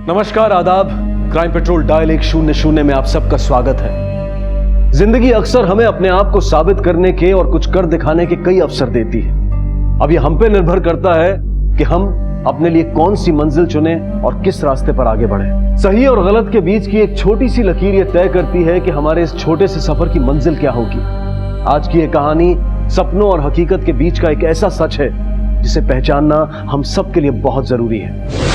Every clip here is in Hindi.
नमस्कार, आदाब। क्राइम पेट्रोल डायल 100 में आप सबका स्वागत है। जिंदगी अक्सर हमें अपने आप को साबित करने के और कुछ कर दिखाने के कई अवसर देती है। अब ये हम पे निर्भर करता है कि हम अपने लिए कौन सी मंजिल चुने और किस रास्ते पर आगे बढ़े। सही और गलत के बीच की एक छोटी सी लकीर ये तय करती है कि हमारे इस छोटे से सफर की मंजिल क्या होगी। आज की ये कहानी सपनों और हकीकत के बीच का एक ऐसा सच है जिसे पहचानना हम सब के लिए बहुत जरूरी है।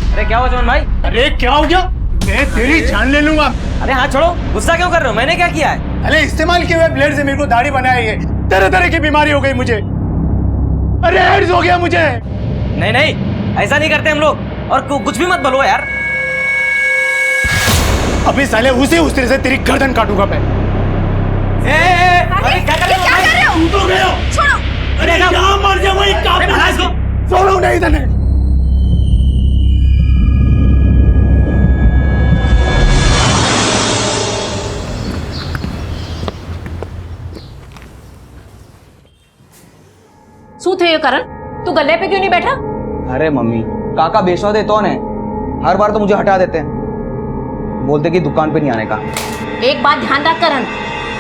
अरे क्या हुआ जॉन भाई? अरे क्या हो गया? मैं तेरी जान ले लूंगा। अरे हाथ छोड़ो, गुस्सा क्यों कर रहे हो? मैंने क्या किया है? अरे इस्तेमाल किए हुए ब्लेड से मेरे को दाढ़ी बनाई है। तरह तरह की बीमारी हो गई मुझे। अरे एड्स हो गया मुझे। नहीं नहीं, ऐसा नहीं करते हम लोग। और कुछ भी मत बोलो यार। अभी साले उस तरह से तेरी गर्दन काटूंगा मैं। अरे क्या कर रहे हो? तू तो गया। छोड़ो। अरे क्या मर जा वही काम। छोड़ो नहीं तने। શું થયું કરણ? तू गले पे क्यों नहीं बैठा? अरे मम्मी, काका बेसौदे तो है, हर बार तो मुझे हटा देते हैं, बोलते कि दुकान पे नहीं आने का। एक बात ध्यान रख करण,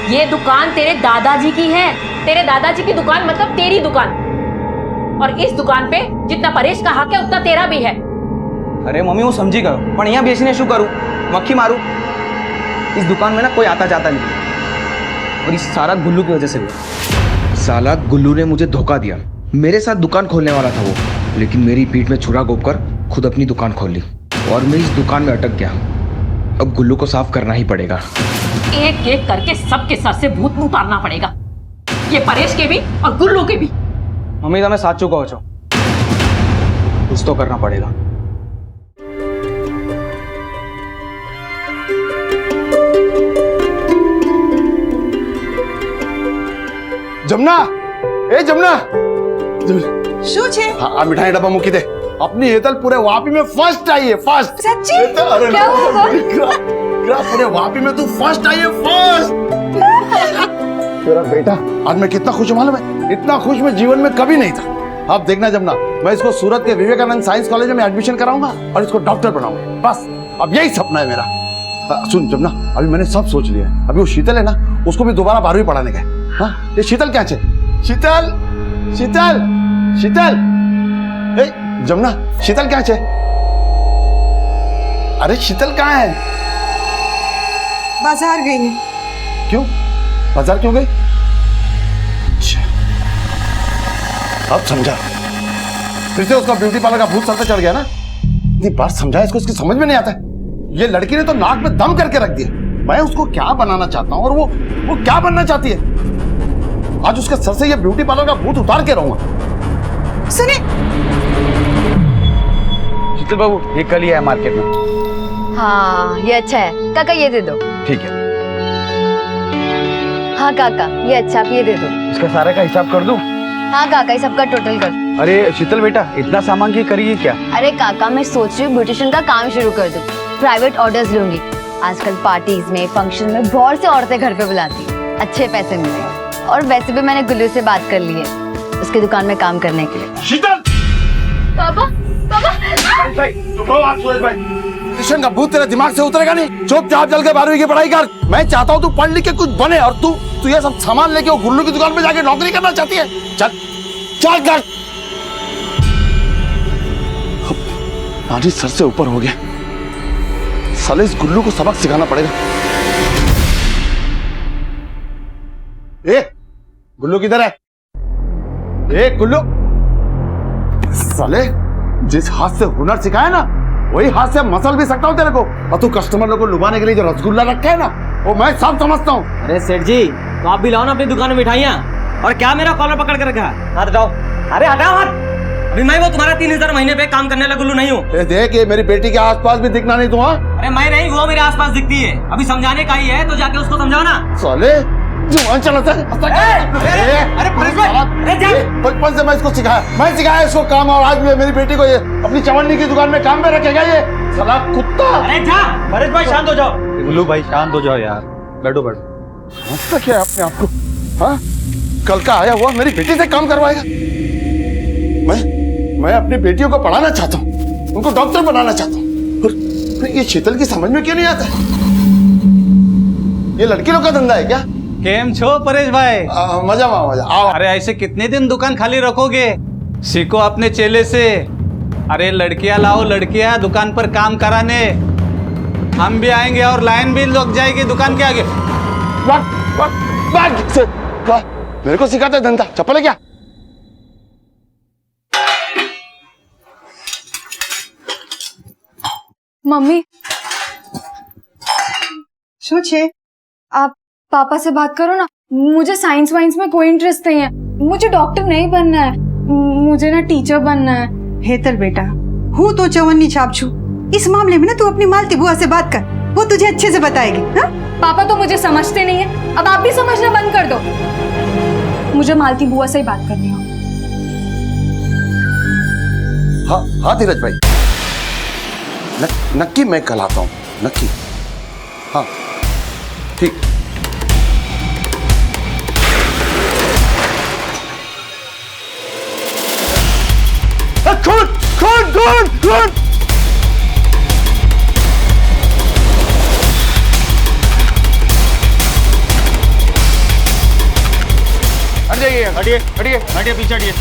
ये दुकान तेरे दादाजी की है। तेरे दादाजी की दुकान मतलब तेरी दुकान। और इस दुकान पे जितना परेश का हक है उतना तेरा भी है। अरे मम्मी वो समझी गयो, पर यहाँ बेचने शू करूँ, मक्खी मारू? इस दुकान में ना कोई आता जाता नहीं, और इस सारा गुल्लू की वजह से हुआ। साला गुल्लू ने मुझे धोखा दिया। मेरे साथ दुकान खोलने वाला था वो, लेकिन मेरी पीठ में छुरा घोंप कर खुद अपनी दुकान खोल ली, और मैं इस दुकान में अटक गया। अब गुल्लू को साफ करना ही पड़ेगा। एक एक करके सबके सर से भूत उतारना पड़ेगा, ये परेश के भी और गुल्लू के भी। मम्मी तो मैं साथ चुका हो, कुछ तो करना पड़ेगा। जमुना, ए जमुना, શું છે? हाँ मिठाई डब्बा मुकी दे। अपनी हेतल पूरे वापी में फर्स्ट आई है, फर्स्ट। सच्ची? अरे क्या हुआ? पूरे वापी में तू फर्स्ट आई है, फर्स्ट। तेरा बेटा आज मैं कितना खुश हूं मालूम है? इतना खुश मैं जीवन में कभी नहीं था। अब देखना जमुना, मैं इसको सूरत के विवेकानंद साइंस कॉलेज में एडमिशन कराऊंगा और इसको डॉक्टर बनाऊंगा। बस अब यही सपना है मेरा। सुन जमुना, अभी मैंने सब सोच लिया है। अभी वो शीतल है ना, उसको भी दोबारा 12वीं पढ़ाने का है। हाँ, ये शीतल क्या है? शीतल, शीतल, शीतल, ए जमुना, शीतल क्या है? अरे शीतल कहाँ है? बाजार गई है। क्यों? बाजार क्यों गई? अब समझा, फिर से उसका ब्यूटी पार्लर का भूत सर पे चढ़ गया ना। इतनी बार समझा इसको, इसकी समझ में नहीं आता है। ये लड़की ने तो नाक में दम करके रख दिया। मैं उसको क्या बनाना चाहता हूँ और वो क्या बनना चाहती है। आज उसके सर से ये ब्यूटी पार्लर का भूत उतार के रहूंगा। सुने, शीतल बाबू, ये कल ही है मार्केट में। हाँ ये अच्छा है काका, ये दे दो। ठीक है। हाँ काका ये अच्छा, आप ये दे दो। इसका सारे का हिसाब कर दूं? हाँ काका ये सबका टोटल कर। अरे शीतल बेटा, इतना सामान की करिए क्या? अरे काका मैं सोच रही हूँ ब्यूटिशियन का काम शुरू कर दूँ, प्राइवेट ऑर्डर्स लूंगी। आजकल पार्टीज में, फंक्शन में बहुत से औरतें घर पे बुलाती, अच्छे पैसे मिलेंगे। और वैसे भी मैंने गुल्लू से बात कर ली है उसकी दुकान में काम करने के लिए। शीतल, पापा पापा ट्यूशन का भूत तेरे दिमाग से उतरेगा नहीं। चुपचाप चल के 12वीं की पढ़ाई कर। मैं चाहता हूँ तू पढ़ लिख के कुछ बने, और तू ये सब सामान लेके वो गुल्लू की दुकान पे जाके नौकरी करना चाहती है। चल चल कर। पानी सर से ऊपर हो गया। साले इस गुल्लू को सबक सिखाना पड़ेगा। ए गुल्लू किधर है? ए गुल्लू, साले जिस हाथ से हुनर सिखाया ना, वही हाथ से मसल भी सकता हूँ तेरे को। और तू कस्टमर लोगों को लुभाने के लिए जो रसगुल्ला रखा है ना, वो मैं सब समझता हूँ। अरे सेठ जी, तो आप भी लाओ ना अपनी दुकान में मिठाइयाँ। और क्या मेरा कॉलर पकड़ कर रखा है? हाथ हटाओ। अरे हटाओ हाथ। अभी मैं वो तुम्हारा 3000 महीने पे काम करने वाला गुल्लू नहीं हूँ। ए, देख ये मेरी बेटी के आसपास भी दिखना नहीं तू। हाँ अरे मैं नहीं, वो मेरे आसपास दिखती है। अभी समझाने का ही है तो जाके उसको समझाओ ना। साले जुबान चलाता है। अरे परेश भाई, अरे जा। बचपन से मैं इसको मैं सिखाया इसको काम, और आज मेरी बेटी को ये अपनी चवन्नी की दुकान में काम में रखेगा ये साला कुत्ता। अरे जा परेश भाई, शांत हो जाओ। गुल्लू भाई शांत हो जाओ यार, बैठो बैठो। समझता क्या है अपने आप को? हाँ कल का आया हुआ मेरी बेटी से काम करवाएगा। मैं अपनी बेटियों को पढ़ाना चाहता हूँ, उनको डॉक्टर बनाना चाहता हूँ, और ये शीतल की समझ में क्यों नहीं आता? ये लड़की लोग का धंधा है क्या? केम छो परेश भाई? मजा मजा आओ। अरे ऐसे कितने दिन दुकान खाली रखोगे? सीखो अपने चेले से। अरे लड़कियां लाओ, लड़कियां दुकान पर काम कराने। हम भी आएंगे और लाइन भी लग जाएगी दुकान के आगे। वाह, मेरे को सिखाता है धंधा, चप्पल है क्या? मम्मी શું છે? आप पापा से बात करो ना, मुझे साइंस वाइंस में कोई इंटरेस्ट नहीं है, मुझे डॉक्टर नहीं बनना है, मुझे ना टीचर बनना है। हेतल बेटा, हूँ तो चवन्नी छाप छू। इस मामले में ना तू अपनी मालती बुआ से बात कर, वो तुझे अच्छे से बताएगी। हाँ? पापा तो मुझे समझते नहीं है, अब आप भी समझना बंद कर दो। मुझे मालती बुआ से ही बात करनी हो। हाँ धीरज भाई, नक्की मैं कल आता हूँ, नक्की। हाँ ठीक। खून खून खून खून। हट जाइए, हटिए हटिए हटिए, पीछे हटिए।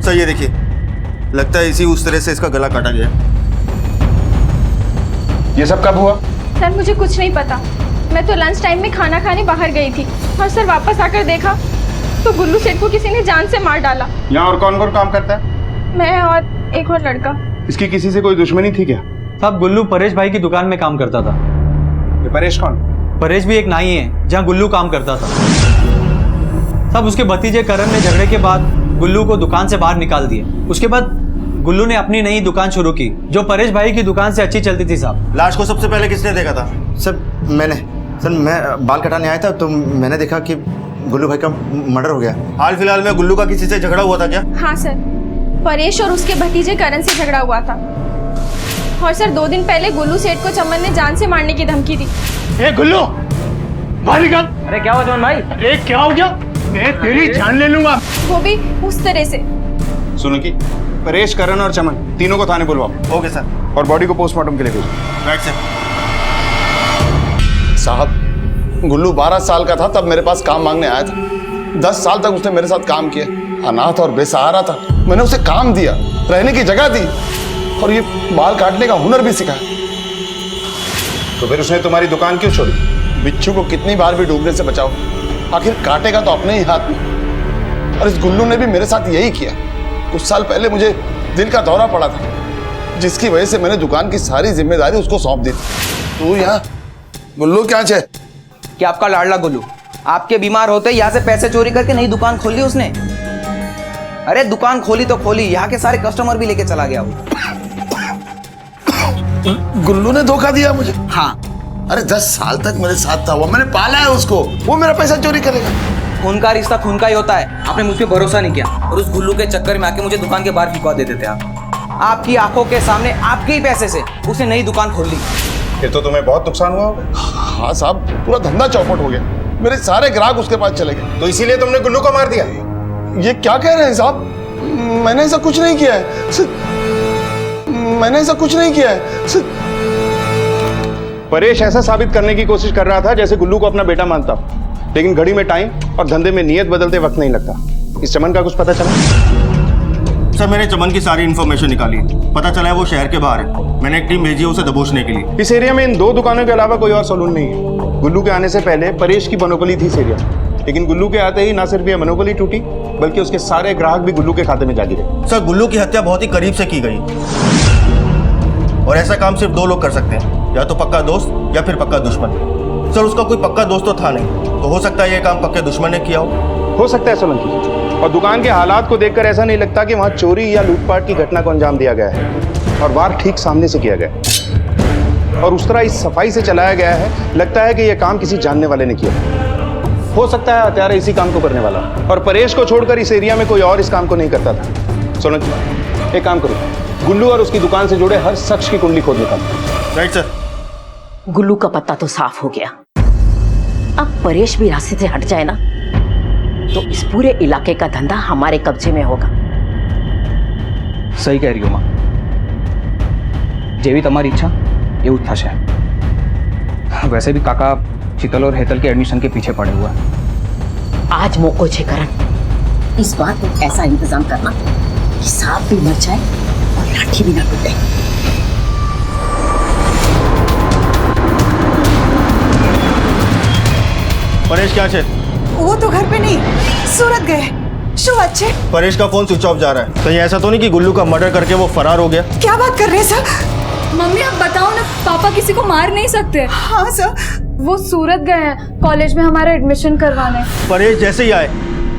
सर ये देखिए, लगता है इसी उस तरह से इसका गला काटा गया। ये सब कब हुआ? सर मुझे कुछ नहीं पता, मैं तो लंच टाइम में खाना खाने बाहर गई थी और सर वापस आकर देखा तो गुल्लू सेठ को किसी ने जान से मार डाला। यहाँ और कौन कौन काम करता है? मैं और एक और लड़का। इसकी किसी से कोई दुश्मनी थी क्या? साहब गुल्लू परेश भाई की दुकान में काम करता था। ये परेश कौन? परेश भी एक नाई है जहाँ गुल्लू काम करता था। साहब उसके भतीजे करण ने झगड़े के बाद गुल्लू को दुकान से बाहर निकाल दिए। उसके बाद गुल्लू ने अपनी नई दुकान शुरू की जो परेश भाई की दुकान से अच्छी चलती थी। साहब लाश को सबसे पहले किसने देखा था? सर मैं बाल कटाने आया था तो मैंने देखा कि गुल्लू भाई का मर्डर हो गया। हाल फिलहाल में गुल्लू का किसी से झगड़ा हुआ था क्या? हाँ सर, परेश और उसके भतीजे करण से झगड़ा हुआ था। और सर 2 दिन पहले गुल्लू सेठ को चमन ने जान से मारने की धमकी दी। ए गुल्लू, बाहर निकल। अरे क्या हुआ चमन भाई? अरे क्या हो गया? मैं तेरी जान ले लूंगा। वो भी उस तरह से। सुनो की परेश, करण और चमन तीनों को थाने बुलवाओ। Okay sir. और बॉडी को पोस्टमार्टम के लिए भेजो। Right sir. साहब गुल्लू 12 साल का था तब मेरे पास काम मांगने आया था। 10 साल तक उसने मेरे साथ काम किया। अनाथ और बेसहारा था, मैंने उसे काम दिया, रहने की जगह दी और ये बाल काटने का हुनर भी सिखाया। तो फिर उसने तुम्हारी दुकान क्यों छोड़ी? बिच्छू को कितनी बार भी डूबने से बचाओ, आखिर काटेगा तो अपने ही हाथ में। और इस गुल्लू ने भी मेरे साथ यही किया। कुछ साल पहले मुझे दिल का दौरा पड़ा था, जिसकी वजह से मैंने दुकान की सारी जिम्मेदारी उसको सौंप दी थी। तू यहाँ गुल्लू क्या चे? कि आपका लाडला गुल्लू आपके बीमार होते यहाँ से पैसे चोरी करके नई दुकान खोली उसने। अरे दुकान खोली तो खोली, यहाँ के सारे कस्टमर भी लेके चला गया वो। गुल्लू ने धोखा दिया मुझे? हाँ। अरे 10 साल तक मेरे साथ था वो, मैंने पाला है उसको, वो मेरा पैसा चोरी करेगा? खून का रिश्ता खून का ही होता है। आपने मुझ पे भरोसा नहीं किया और उस गुल्लू के चक्कर में आके मुझे दुकान के बाहर फिकवा देते थे आप। आपकी आंखों के सामने आपके ही पैसे से उसने नई दुकान खोल ली। फिर तो तुम्हें बहुत नुकसान हुआ होगा। हाँ साहब, पूरा धंधा चौपट हो गया, मेरे सारे ग्राहक उसके पास चले गए। तो इसीलिए तुमने गुल्लू को मार दिया? ये क्या कह रहे हैं साहब? मैंने ऐसा कुछ नहीं किया है, मैंने ऐसा कुछ नहीं किया है। परेश ऐसा साबित करने की कोशिश कर रहा था जैसे गुल्लू को अपना बेटा मानता, लेकिन घड़ी में टाइम और धंधे में नियत बदलते वक्त नहीं लगता। इस चमन का कुछ पता चला? सर मैंने चमन की सारी इन्फॉर्मेशन निकाली, पता चला है वो शहर के बाहर है। मैंने एक टीम भेजी है उसे दबोचने के लिए। इस एरिया में इन 2 दुकानों के अलावा कोई और सलून नहीं है। गुल्लू के आने से पहले परेश की मोनोपोली थी इस एरिया, लेकिन गुल्लू के आते ही ना सिर्फ ये मोनोपोली टूटी बल्कि उसके सारे ग्राहक भी गुल्लू के खाते में जा गिरे। सर गुल्लू की हत्या बहुत ही करीब से की गई और ऐसा काम सिर्फ 2 लोग कर सकते हैं, या तो पक्का दोस्त या फिर पक्का दुश्मन। सर उसका कोई पक्का दोस्त तो था नहीं, तो हो सकता है ये काम पक्के दुश्मन ने किया हो सकता है सोलंकी। और दुकान के हालात को देखकर ऐसा नहीं लगता कि वहां चोरी या लूटपाट की घटना को अंजाम दिया गया है, और वार ठीक सामने से किया गया है और उस तरह इस सफाई से चलाया गया है, लगता है कि यह काम किसी जानने वाले ने किया। हो सकता है हत्यारा इसी काम को करने वाला, और परेश को छोड़कर इस एरिया में कोई और इस काम को नहीं करता था। सोलंकी एक काम करो, गुल्लू और उसकी दुकान से जुड़े हर शख्स की कुंडली खोद निकालो। Right sir. गुल्लू का पत्ता तो साफ हो गया, अब परेश भी रास्ते से हट जाए ना तो इस पूरे इलाके का धंधा हमारे कब्जे में होगा। सही कह रही हो माँ, जेवी तुम्हारी इच्छा ये था शायद। वैसे भी काका शीतल और हेतल के एडमिशन के पीछे पड़े हुआ है। आज मौको छे करण, इस बार तो ऐसा इंतजाम करना कि सांप भी मर जाए और लाठी भी ना टूटे। परेश क्या है? वो तो घर पे नहीं, सूरत गए। शो अच्छे। परेश का फोन स्विच ऑफ जा रहा है। कहीं ऐसा तो नहीं कि गुल्लू का मर्डर करके वो फरार हो गया? क्या बात कर रहे हैं सर? मम्मी आप बताओ ना, पापा किसी को मार नहीं सकते। हाँ सर। वो सूरत गए हैं कॉलेज में हमारा एडमिशन करवाने। परेश जैसे ही आए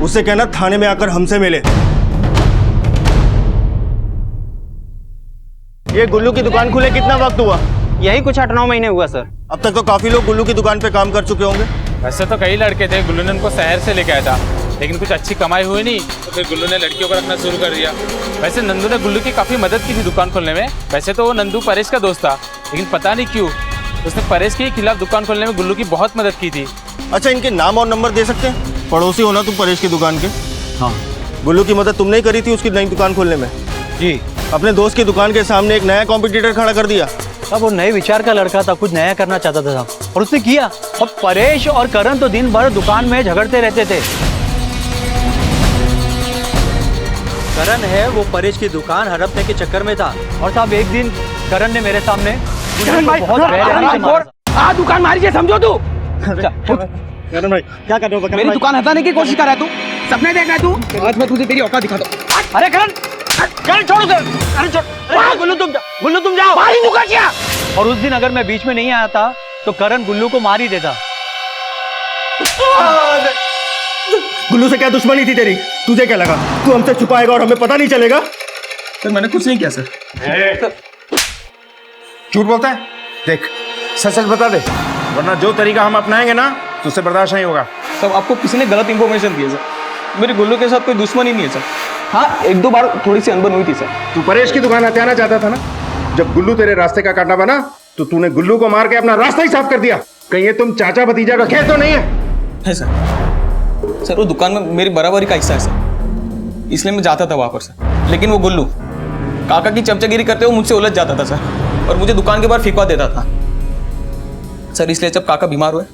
उससे कहना थाने में आकर हमसे मिले। ये गुल्लू की दुकान खुले कितना वक्त हुआ? यही कुछ 8-9 महीने हुआ सर। अब तक तो काफी लोग गुल्लू की दुकान पे काम कर चुके होंगे। वैसे तो कई लड़के थे, गुल्लू ने उनको शहर से लेके आया था, लेकिन कुछ अच्छी कमाई हुई नहीं तो फिर गुल्लू ने लड़कियों को रखना शुरू कर दिया। वैसे नंदू ने गुल्लू की काफ़ी मदद की थी दुकान खोलने में। वैसे तो वो नंदू परेश का दोस्त था, लेकिन पता नहीं क्यों उसने परेश के खिलाफ दुकान खोलने में गुल्लू की बहुत मदद की थी। अच्छा इनके नाम और नंबर दे सकते हैं? पड़ोसी हो ना तुम परेश की दुकान के? हाँ। गुल्लू की मदद तुमने ही करी थी उसकी नई दुकान खोलने में? जी। अपने दोस्त की दुकान के सामने एक नया कॉम्पिटिटर खड़ा कर दिया। अब वो नए विचार का लड़का था, कुछ नया करना चाहता था साहब, और उसने किया। अब परेश और करण तो दिन भर दुकान में झगड़ते रहते थे। करण है वो परेश की दुकान हड़पने के चक्कर में था, और साहब एक दिन करण ने मेरे सामने दुकान मारी है, समझो तू। करण भाई क्या कर रहे हो? मेरी दुकान हटाने की कोशिश कर रहा है तू? सपने देख रहा है तू? आज मैं तुझे तेरी औकात दिखाता हूं। अरे करण छोड़ उसे, करण छोड़। गुल्लू तुम जाओ। मारी नुका क्या? और उस दिन अगर मैं बीच में नहीं आया था तो करण गुल्लू को मार ही देता। गुल्लू से क्या दुश्मनी थी तेरी? तुझे क्या लगा तू हमसे छुपाएगा और हमें पता नहीं चलेगा? सर मैंने कुछ नहीं किया सर। झूठ बोलता है? देख सच सच बता दे, वरना जो तरीका हम अपनाएंगे ना तो उससे बर्दाश्त नहीं होगा। सब आपको किसी ने गलत इंफॉर्मेशन दी है सर। मेरी गुल्लू के साथ कोई दुश्मनी नहीं है सर। हाँ 1-2 बार थोड़ी सी अनबन हुई थी सर। तू परेश की दुकान हथियाना चाहता था ना? जब गुल्लू तेरे रास्ते का कांटा बना तो तूने गुल्लू को मार के अपना रास्ता ही साफ कर दिया। कहीं ये तुम चाचा भतीजा का खेल तो नहीं है सर? सर वो दुकान में मेरी बराबरी का हिस्सा है सर, इसलिए मैं जाता था वहां पर सर। लेकिन वो गुल्लू काका की चमचागिरी करते हुए मुझसे उलझ जाता था सर, और मुझे दुकान के बाहर फिकवा देता था सर। इसलिए जब काका बीमार हुए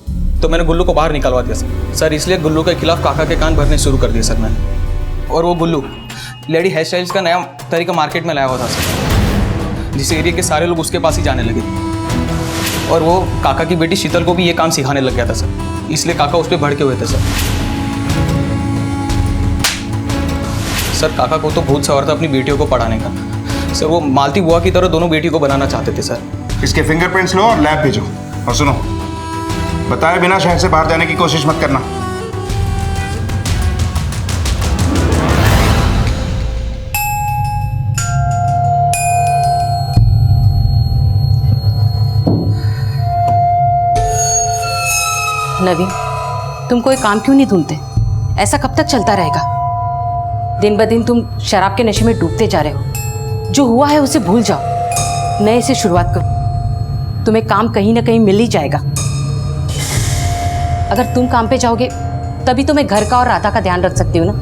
तो मैंने गुल्लू को बाहर निकालवा दिया सर। इसलिए गुल्लू के खिलाफ काका के कान भरने शुरू कर दिए सर मैंने। और वो गुल्लू लेडी हेयर स्टाइल्स का नया तरीका मार्केट में लाया हुआ था सर, जिस एरिया के सारे लोग उसके पास ही जाने लगे। और वो काका की बेटी शीतल को भी ये काम सिखाने लग गया था सर, इसलिए काका उस पर भड़के हुए थे सर। काका को तो भूत सवार था अपनी बेटियों को पढ़ाने का सर। वो मालती बुआ की तरह दोनों बेटियों को बनाना चाहते थे सर। इसके फिंगरप्रिंट्स लो और लैब भेजो। और सुनो, बताए बिना शहर से बाहर जाने की कोशिश मत करना। नवीन, तुम कोई काम क्यों नहीं ढूंढते? ऐसा कब तक चलता रहेगा? दिन ब दिन तुम शराब के नशे में डूबते जा रहे हो। जो हुआ है उसे भूल जाओ, नए से शुरुआत करो। तुम्हें काम कहीं ना कहीं मिल ही जाएगा। अगर तुम काम पे जाओगे तभी तो मैं घर का और राधा का ध्यान रख सकती हूँ ना।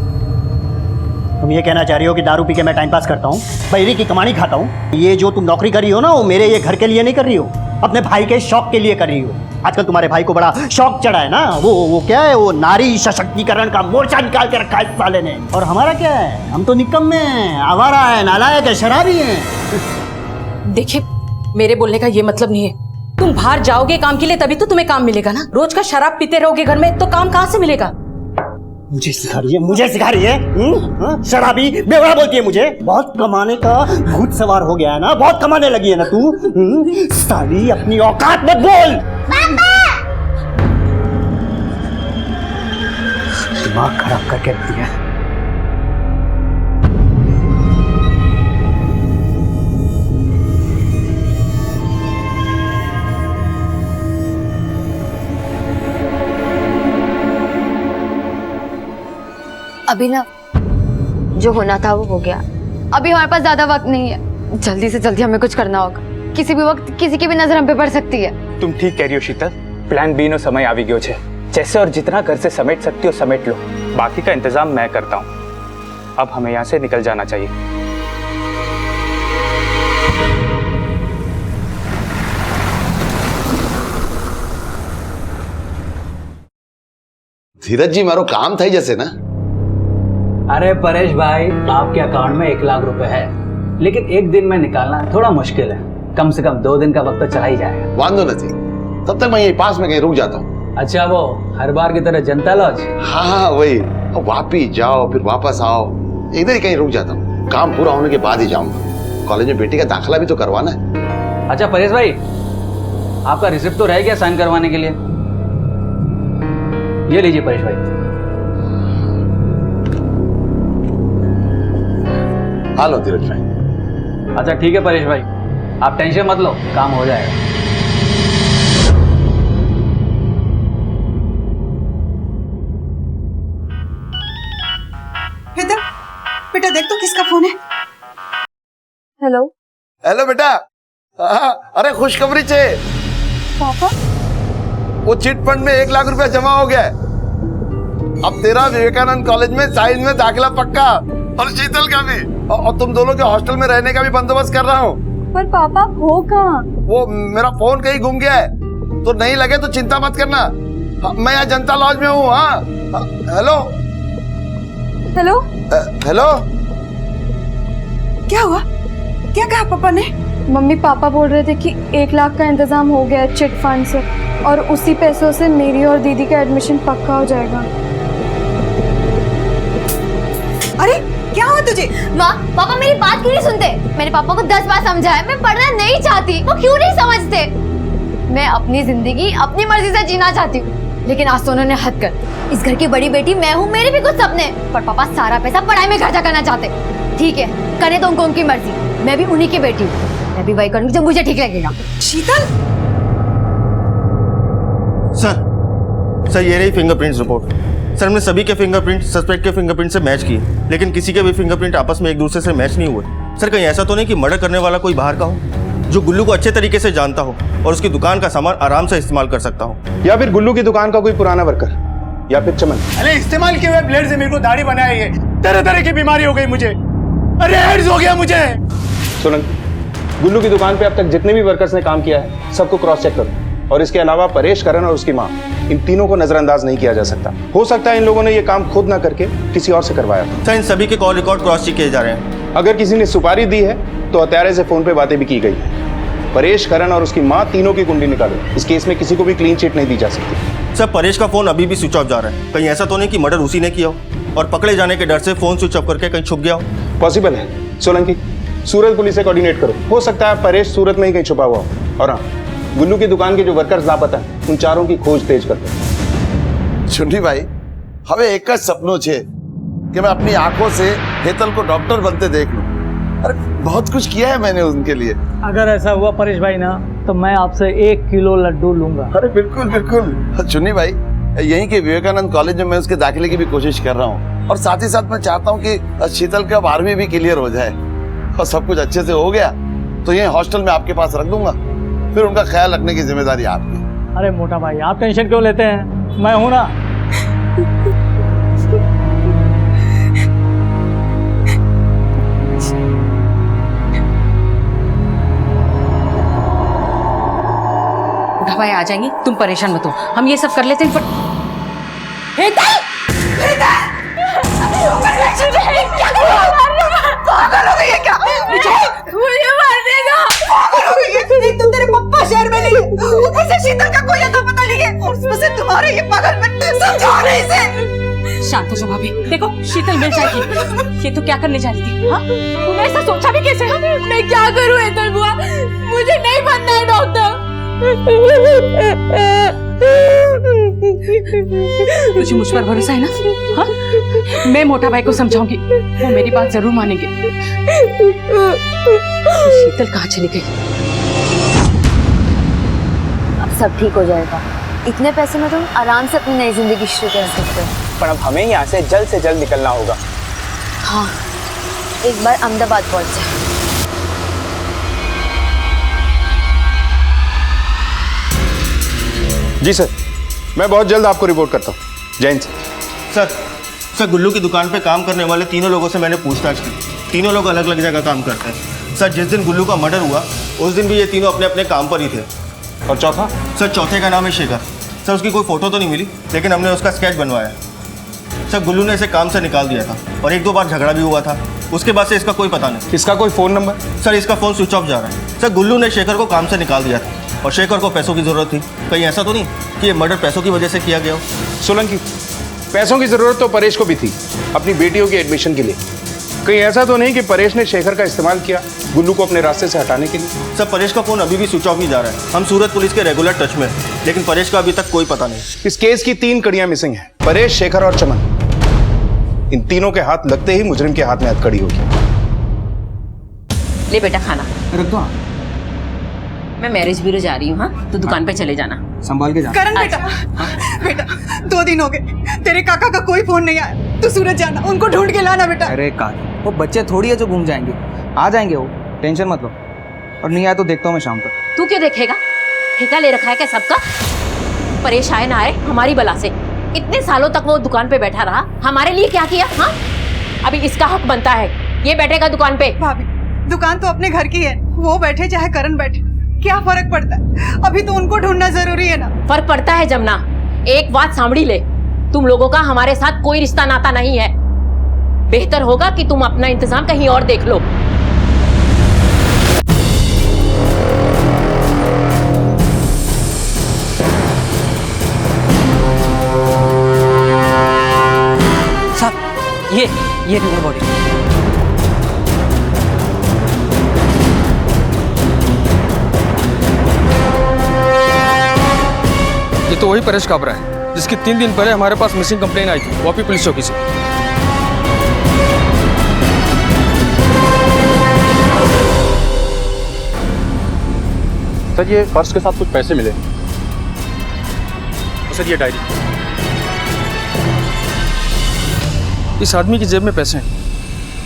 तुम ये कहना चाह रही हो कि दारू पी के मैं टाइम पास करता हूँ, बहरी की कमानी खाता हूँ? ये जो तुम नौकरी कर रही हो ना, वो मेरे ये घर के लिए नहीं कर रही हो, अपने भाई के शौक के लिए कर रही हो। आजकल तुम्हारे भाई को बड़ा शौक चढ़ा है ना, वो क्या है, वो नारी सशक्तिकरण का मोर्चा निकाल के रखा है इस साले ने। और हमारा क्या है, हम तो निकम्मे हैं, आवारा है, नालायक है, शराबी हैं। देखिए मेरे बोलने का ये मतलब नहीं है। तुम बाहर जाओगे काम के लिए तभी तो तुम्हें काम मिलेगा ना। रोज का शराब पीते रहोगे घर में तो काम कहाँ से मिलेगा? मुझे सिखा रही है शराबी बेवड़ा बोलती है मुझे। बहुत कमाने का भूत सवार हो गया है ना, बहुत कमाने लगी है ना तू। साली अपनी औकात मत बोल। दिमाग खराब करके रख दिया। अभी ना जो होना था वो हो गया। अभी हमारे पास ज्यादा वक्त नहीं है, जल्दी से जल्दी हमें कुछ करना होगा। किसी भी वक्त किसी की भी नजर हम पे पड़ सकती है। तुम ठीक कह रही हो शीतल, प्लान बी नो समय आवी गयो छे। जैसे और जितना घर से समेट सकती हो समेट लो, बाकी का इंतजाम मैं करता हूँ। अब हमें यहाँ से निकल जाना चाहिए। धीरज जी मारो काम था ही जैसे ना। अरे परेश भाई, आपके अकाउंट में 1 लाख रुपए है, लेकिन एक दिन में निकालना थोड़ा मुश्किल है। कम से कम 2 दिन का वक्त तो चला ही जाएगा। वांदो नहीं, तब तक मैं यही पास में कहीं रुक जाता हूँ। अच्छा, वो हर बार की तरह जनता लॉज? हाँ वही, वापिस जाओ फिर वापस आओ, इधर ही कहीं रुक जाता हूँ। काम पूरा होने के बाद ही जाऊंगा। कॉलेज में बेटी का दाखिला भी तो करवाना है। अच्छा परेश भाई, आपका रिसिप्ट तो रह गया साइन करवाने के लिए। ये लीजिए परेश भाई। हालो धीरज भाई। अच्छा ठीक है परेश भाई, आप टेंशन मत लो, काम हो जाएगा। बेटा देख तो किसका फोन है। हेलो हेलो बेटा। अरे खुशखबरी छे पापा, वो चिट फंड में 1 लाख रुपया जमा हो गया है। अब तेरा विवेकानंद कॉलेज में साइंस में दाखिला पक्का, और शीतल का भी, और तुम दोनों के हॉस्टल में रहने का भी बंदोबस्त कर रहा हूँ। पर पापा हो कहाँ? वो मेरा फोन कहीं गुम गया है, तो नहीं लगे तो चिंता मत करना। मैं यहाँ जनता लॉज में हूँ। हाँ हेलो हेलो हेलो। क्या हुआ? क्या कहा पापा ने? मम्मी पापा बोल रहे थे कि 1 लाख का इंतजाम हो गया है चिट फंड से, और उसी पैसों से मेरी और दीदी का एडमिशन पक्का हो जाएगा। अरे क्या हुआ तुझे? माँ पापा मेरी बात क्यों नहीं सुनते? मैंने पापा को 10 बार समझाया, मैं पढ़ना नहीं चाहती, वो क्यों नहीं समझते? मैं अपनी जिंदगी अपनी मर्जी से जीना चाहती हूँ, लेकिन आज तो उन्होंने हद कर दी। इस घर की बड़ी बेटी मैं हूँ, मेरे भी कुछ सपने, पर पापा सारा पैसा पढ़ाई में खर्चा करना चाहते। ठीक है, करे तो उनको उनकी मर्जी, मैं भी उन्हीं की बेटी हूँ, मैं भी वही करूँगी जो मुझे ठीक लगेगा। शीतल, सर ये रही फिंगरप्रिंट्स रिपोर्ट। सर हमने सभी के फिंगरप्रिंट सस्पेक्ट के फिंगरप्रिंट से मैच किए, लेकिन किसी के भी फिंगरप्रिंट आपस में एक दूसरे से मैच नहीं हुए। सर कहीं ऐसा तो नहीं कि मर्डर करने वाला कोई बाहर का हो, जो गुल्लू को अच्छे तरीके से जानता हो और उसकी दुकान का सामान आराम से इस्तेमाल कर सकता हो, या फिर गुल्लू की दुकान का कोई पुराना वर्कर, या फिर चमन। अरे इस्तेमाल किए हुए ब्लेड से मेरे को दाढ़ी बनाई है, तरह तरह की बीमारी हो गई मुझे। अरे एड्स हो गया मुझे। सोलंकी, गुल्लू की दुकान पे अब तक जितने भी वर्कर्स ने काम किया है सबको क्रॉस चेक करो, और इसके अलावा परेश, करण और उसकी माँ, इन तीनों को नजरअंदाज नहीं किया जा सकता। हो सकता है इन लोगों ने ये काम खुद ना करके किसी और से करवाया था। सर इन सभी के कॉल रिकॉर्ड क्रॉस चेक किए जा रहे हैं। अगर किसी ने सुपारी दी है तो हत्यारे से फोन पे बातें भी की गई है। परेश, करण और उसकी माँ तीनों की कुंडली निकालो। इस केस में किसी को भी क्लीन चिट नहीं दी जा सकती। सर परेश का फोन अभी भी स्विच ऑफ जा रहा है, कहीं ऐसा तो नहीं कि मर्डर उसी ने किया हो और पकड़े जाने के डर से फोन स्विच ऑफ करके कहीं छुप गया हो? पॉसिबल है। सोलंकी, सूरत पुलिस से कोऑर्डिनेट करो, हो सकता है परेश सूरत में ही कहीं छुपा हुआ हो। और हाँ, गुल्लू की दुकान के जो वर्कर्स लापता है उन चारों की खोज तेज कर दो। चुन्नी भाई, हमें एक का सपनों छे कि मैं अपनी आंखों से हेतल को डॉक्टर बनते देख लूं। अरे बहुत कुछ किया है मैंने उनके लिए। अगर ऐसा हुआ परेश भाई ना, तो मैं आपसे 1 किलो लड्डू लूंगा। अरे बिल्कुल बिल्कुल। चुन्नी भाई, यहीं के विवेकानंद कॉलेज में मैं उसके दाखिले की भी कोशिश कर रहा हूँ, और साथ ही साथ मैं चाहता हूँ कि शीतल का 12वीं भी क्लियर हो जाए, और सब कुछ अच्छे से हो गया तो यही हॉस्टल में आपके पास रख दूंगा, फिर उनका ख्याल रखने की जिम्मेदारी आपकी। अरे मोटा भाई, आप टेंशन क्यों लेते हैं, मैं हूं ना। बूढ़ा भाई आ जाएंगे, तुम परेशान मत हो, हम ये सब कर लेते हैं। तुम तेरे पप्पा शहर में नहीं, ऊपर से शीतल का कोई अता पता नहीं है, और उसमें से तुम्हारे ये पागलपन, समझाओ ना इसे। शांत हो जाओ भाभी। देखो शीतल मिल जाएगी। ये तो क्या करने जा रही थी? हाँ, तूने ऐसा सोचा भी कैसे? मैं क्या करूं हेतल बुआ, मुझे नहीं बनना है डॉक्टर। तुझे मुझ पर भरोसा है ना? हाँ? मैं मोटा भाई को समझाऊंगी, वो मेरी बात जरूर मानेंगे। शीतल कहाँ चली गई? अब सब ठीक हो जाएगा। इतने पैसे में तुम आराम से अपनी नई जिंदगी शुरू कर सकते हो। पर अब हमें यहाँ से जल्द निकलना होगा। हाँ, एक बार अहमदाबाद पहुंच जाए। जी सर, मैं बहुत जल्द आपको रिपोर्ट करता हूँ। जय हिंद सर, गुल्लू की दुकान पे काम करने वाले तीनों लोगों से मैंने पूछताछ की। तीनों लोग अलग अलग जगह काम करते हैं। सर, जिस दिन गुल्लू का मर्डर हुआ उस दिन भी ये तीनों अपने अपने काम पर ही थे। और चौथा? सर, चौथे का नाम है शेखर। सर, उसकी कोई फोटो तो नहीं मिली, लेकिन हमने उसका स्केच बनवाया। सर, गुल्लू ने इसे काम से निकाल दिया था और 1-2 बार झगड़ा भी हुआ था। उसके बाद से इसका कोई पता नहीं। इसका कोई फ़ोन नंबर? सर, इसका फ़ोन स्विच ऑफ जा रहा है। सर, गुल्लू ने शेखर को काम से निकाल दिया था और शेखर को पैसों की ज़रूरत थी। कहीं ऐसा तो नहीं कि ये मर्डर पैसों की वजह से किया गया हो? सोलंकी, पैसों की ज़रूरत तो परेश को भी थी अपनी बेटियों की एडमिशन के लिए। कहीं ऐसा तो नहीं कि परेश ने शेखर का इस्तेमाल किया गुल्लू को अपने रास्ते से हटाने के लिए? सर, परेश का फ़ोन अभी भी स्विच ऑफ ही जा रहा है। हम सूरत पुलिस के रेगुलर टच में हैं, लेकिन परेश का अभी तक कोई पता नहीं। इस केस की 3 कड़ियां मिसिंग हैं, परेश, शेखर और चमन। इन तीनों के हाथ लगते ही मुजरिम के हाथ में हथकड़ी होगी। ले बेटा खाना रख दो। मैं मैरिज ब्यूरो जा रही हूँ। हाँ, तो दुकान पे चले जाना, संभाल के जाना। करण बेटा 2 दिन हो गए, तेरे काका का कोई फोन नहीं आया। तू सूरत जाना, उनको ढूंढ के लाना बेटा। अरे काकी, वो बच्चे थोड़ी है जो घूम जाएंगे, आ जाएंगे वो, टेंशन मत लो। और नहीं आया तो देखता हूँ मैं शाम तक। तू क्यों देखेगा? ठेका ले रखा है क्या सबका? परेश आए ना आए हमारी बला से। इतने सालों तक वो दुकान पे बैठा रहा, हमारे लिए क्या किया? हाँ, अभी इसका हक बनता है, ये बैठेगा दुकान पे। भाभी, दुकान तो अपने घर की है, वो बैठे चाहे करण बैठे, क्या फर्क पड़ता है? अभी तो उनको ढूंढना जरूरी है ना। फर्क पड़ता है जमुना। एक बात सांभड़ी ले, तुम लोगों का हमारे साथ कोई रिश्ता नाता नहीं है। बेहतर होगा कि तुम अपना इंतजाम कहीं और देख लो। ये रिवर बॉडी। ये तो वही परेश काबरा है जिसकी 3 दिन पहले हमारे पास मिसिंग कंप्लेन आई थी वापी पुलिस चौकी से। सर, ये पर्स के साथ कुछ पैसे मिले। सर, ये डायरी, इस आदमी की जेब में पैसे हैं।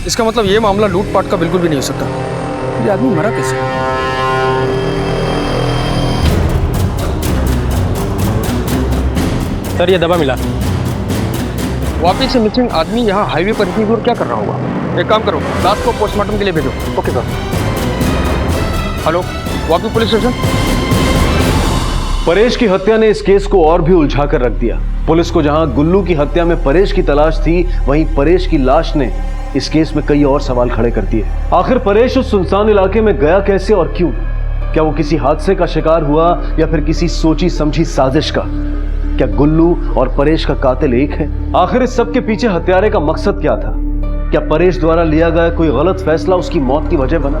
इसका मतलब ये मामला लूटपाट का बिल्कुल भी नहीं हो सकता। ये आदमी मरा कैसे? सर, ये दवा मिला। वापी से मिसिंग आदमी यहाँ हाईवे पर इतनी दूर क्या कर रहा होगा? एक काम करो, लाश को पोस्टमार्टम के लिए भेजो। Okay sir. Hello, Vapi police station. Paresh की हत्या ने इस केस को और भी उलझा कर रख दिया। पुलिस को जहां गुल्लू की हत्या में परेश की तलाश थी, वहीं परेश की लाश ने इस केस में कई और सवाल खड़े कर दिए। आखिर परेश उस सुनसान इलाके में गया कैसे और क्यों? क्या वो किसी हादसे का शिकार हुआ या फिर किसी सोची समझी साजिश का? क्या गुल्लू और परेश का कातिल एक है? आखिर इस सब के पीछे हत्यारे का मकसद क्या था? क्या परेश द्वारा लिया गया कोई गलत फैसला उसकी मौत की वजह बना?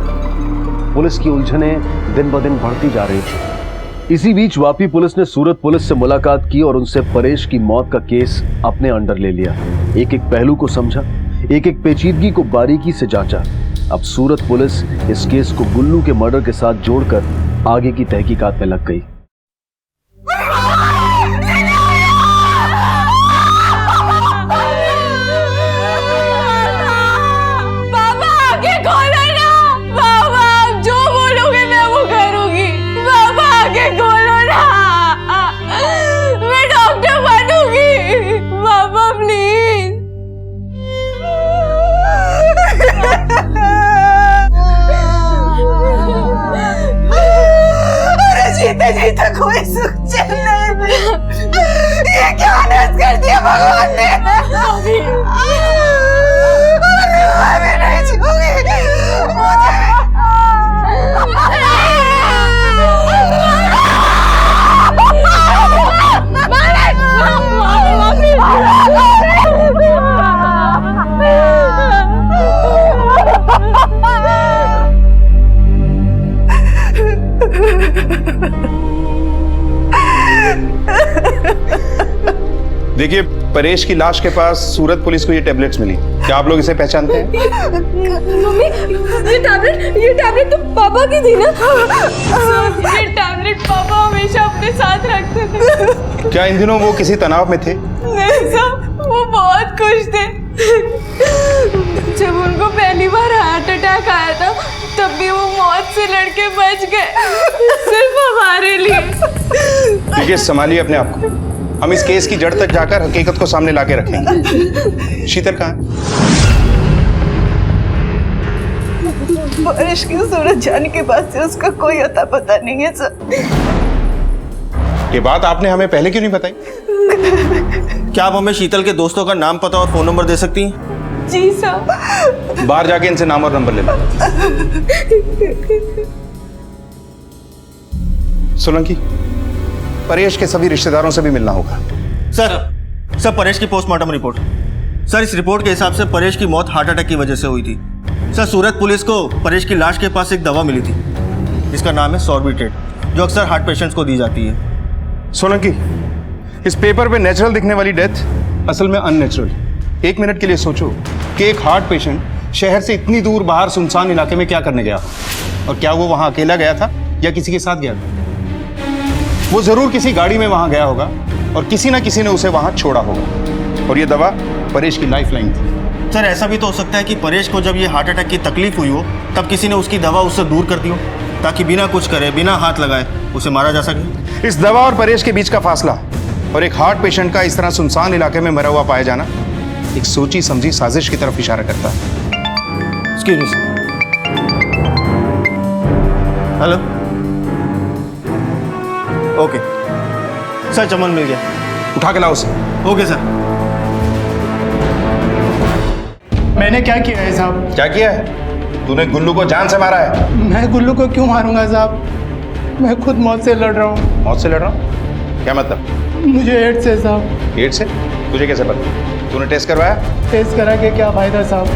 पुलिस की उलझनें दिन ब दिन बढ़ती जा रही थी। इसी बीच वापी पुलिस ने सूरत पुलिस से मुलाकात की और उनसे परेश की मौत का केस अपने अंडर ले लिया। एक एक पहलू को समझा, एक एक पेचीदगी को बारीकी से जांचा। अब सूरत पुलिस इस केस को गुल्लू के मर्डर के साथ जोड़कर आगे की तहकीकात में लग गई। जीते कोई सुख चैन नहीं मिला। ये क्या अनर्थ कर दिया भगवान ने। मैं नहीं छूऊंगी मुझे। देखिए, परेश की लाश के पास सूरत पुलिस को ये टैबलेट्स मिली। क्या आप लोग इसे पहचानते हैं? मम्मी, ये टैबलेट तो पापा की थी ना? ये टैबलेट पापा हमेशा अपने साथ रखते थे। क्या इन दिनों वो किसी तनाव में थे? नहीं साहब, वो बहुत खुश थे। जब उनको पहली बार हार्ट अटैक आया था, तब भी वो मौत से लड़के बच गए, सिर्फ हमारे लिए। ठीक है, संभालिए अपने आप को। हम इस केस की जड़ तक जाकर हकीकत को सामने लाके रखेंगे। शीतल कहाँ है? परेश की सूरत जाने के बाद से उसका कोई अता पता नहीं है सर। ये बात आपने हमें पहले क्यों नहीं बताई? क्या आप हमें शीतल के दोस्तों का नाम, पता और फोन नंबर दे सकती हैं? जी साहब। बाहर जाके इनसे नाम और नंबर ले लो। सोलंकी, परेश के सभी रिश्तेदारों से भी मिलना होगा। सर परेश की पोस्टमार्टम रिपोर्ट। सर, इस रिपोर्ट के हिसाब से परेश की मौत हार्ट अटैक की वजह से हुई थी। सर, सूरत पुलिस को परेश की लाश के पास एक दवा मिली थी जिसका नाम है सॉर्बिट्रेट, जो अक्सर हार्ट पेशेंट्स को दी जाती है। सोलंकी, इस पेपर पे नेचुरल दिखने वाली डेथ असल में अननेचुरल। एक मिनट के लिए सोचो कि एक हार्ट पेशेंट शहर से इतनी दूर बाहर सुनसान इलाके में क्या करने गया, और क्या वो वहां अकेला गया था या किसी के साथ गया था? वो जरूर किसी गाड़ी में वहां गया होगा और किसी ना किसी ने उसे वहां छोड़ा होगा, और ये दवा परेश की लाइफलाइन थी। सर, ऐसा भी तो हो सकता है कि परेश को जब ये हार्ट अटैक की तकलीफ हुई हो, तब किसी ने उसकी दवा उससे दूर कर दी हो, ताकि बिना कुछ करे, बिना हाथ लगाए उसे मारा जा सके। इस दवा और परेश के बीच का फासला और एक हार्ट पेशेंट का इस तरह सुनसान इलाके में मरा हुआ पाया जाना एक सोची समझी साजिश की तरफ इशारा करता है। Excuse me. Hello. Okay sir, Chaman मिल गया। उठा के लाओ उसे। Okay sir. मैंने क्या किया है साहब? क्या किया है? तूने गुल्लू को जान से मारा है। मैं गुल्लू को क्यों मारूंगा साहब? मैं खुद मौत से लड़ रहा हूँ। मौत से लड़ रहा हूँ? क्या मतलब? मुझे एड्स है साहब। एड्स से? तुझे कैसे पता? तूने टेस्ट करवाया? टेस्ट करा के क्या फायदा साहब?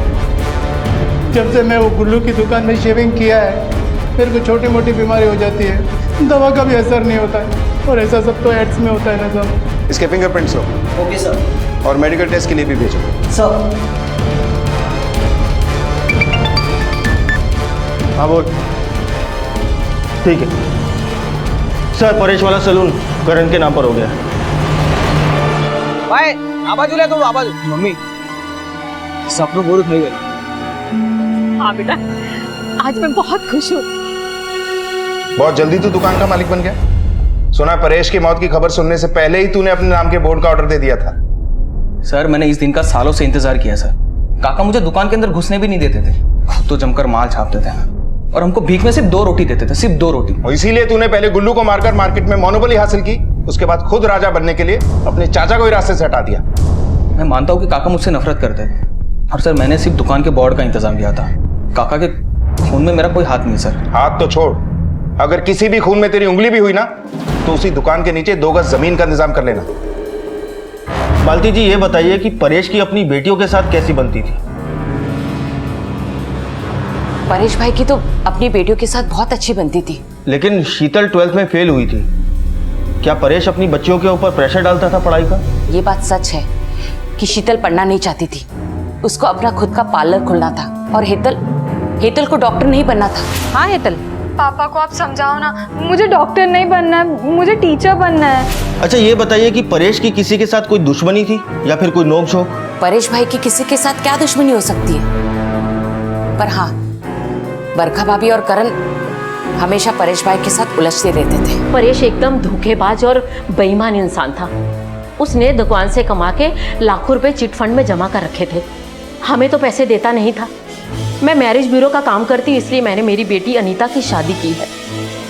जब से मैं वो गुल्लू की दुकान में शेविंग किया है, मेरे को छोटी मोटी बीमारी हो जाती है, दवा का भी असर नहीं होता है, और ऐसा सब तो एड्स में होता है ना साहब। इसके फिंगरप्रिंट्स लो। Okay sir. और मेडिकल टेस्ट के लिए भी भेजो। सर। हाँ बोल। ठीक है सर, परेश वाला सैलून करण के नाम पर हो गया। भाई आवाज ले, तो आवाज। मम्मी सपनों पूरी हो गई। हाँ बेटा, आज मैं बहुत खुश हूँ। बहुत जल्दी तू दुकान का मालिक बन गया। सुना परेश की मौत की खबर सुनने से पहले ही तूने अपने नाम के बोर्ड का ऑर्डर दे दिया था। सर, मैंने इस दिन का सालों से इंतजार किया सर। काका मुझे दुकान के अंदर घुसने भी नहीं देते थे, खुद तो जमकर माल छापते थे, और हमको भीख में सिर्फ 2 रोटी देते थे, सिर्फ 2 रोटी। और इसीलिए तूने पहले गुल्लू को मारकर मार्केट में मोनोपोली हासिल की, उसके बाद खुद राजा बनने के लिए अपने चाचा को ही रास्ते से हटा दिया। मैं मानता हूँ कि काका मुझसे नफरत करते थे, और सर मैंने सिर्फ दुकान के बोर्ड का इंतजाम किया था। काका के खून में मेरा कोई हाथ नहीं सर। हाथ तो छोड़, अगर किसी भी खून में तेरी उंगली भी हुई ना, तो उसी दुकान के नीचे 2 गज जमीन का इंतजाम कर लेना। मालती जी, ये बताइए कि परेश की अपनी बेटियों के साथ कैसी बनती थी? परेश भाई की तो अपनी बेटियों के साथ बहुत अच्छी बनती थी। लेकिन शीतल 12th में फेल हुई थी। क्या परेश अपनी बच्चियों के ऊपर प्रेशर डालता था पढ़ाई का? ये बात सच है कि शीतल पढ़ना नहीं चाहती थी, उसको अपना खुद का पार्लर खोलना था, और हेतल को डॉक्टर नहीं बनना था। हाँ हेतल, पापा को आप समझाओ ना, मुझे डॉक्टर नहीं बनना है, मुझे टीचर बनना है। अच्छा, ये बताइए कि परेश की किसी के साथ कोई दुश्मनी थी या फिर कोई नोक झोंक? परेश भाई की किसी के साथ क्या दुश्मनी हो सकती है? पर हाँ, बरखा भाभी और करण हमेशा परेश भाई के साथ उलझते रहते थे। परेश एकदम धोखेबाज और बेईमान इंसान था। उसने दुकान से कमा के लाखों रुपए चिट फंड में जमा कर रखे थे। हमें तो पैसे देता नहीं था। मैं मैरिज ब्यूरो का काम करती हूँ, इसलिए मैंने मेरी बेटी अनीता की शादी की है।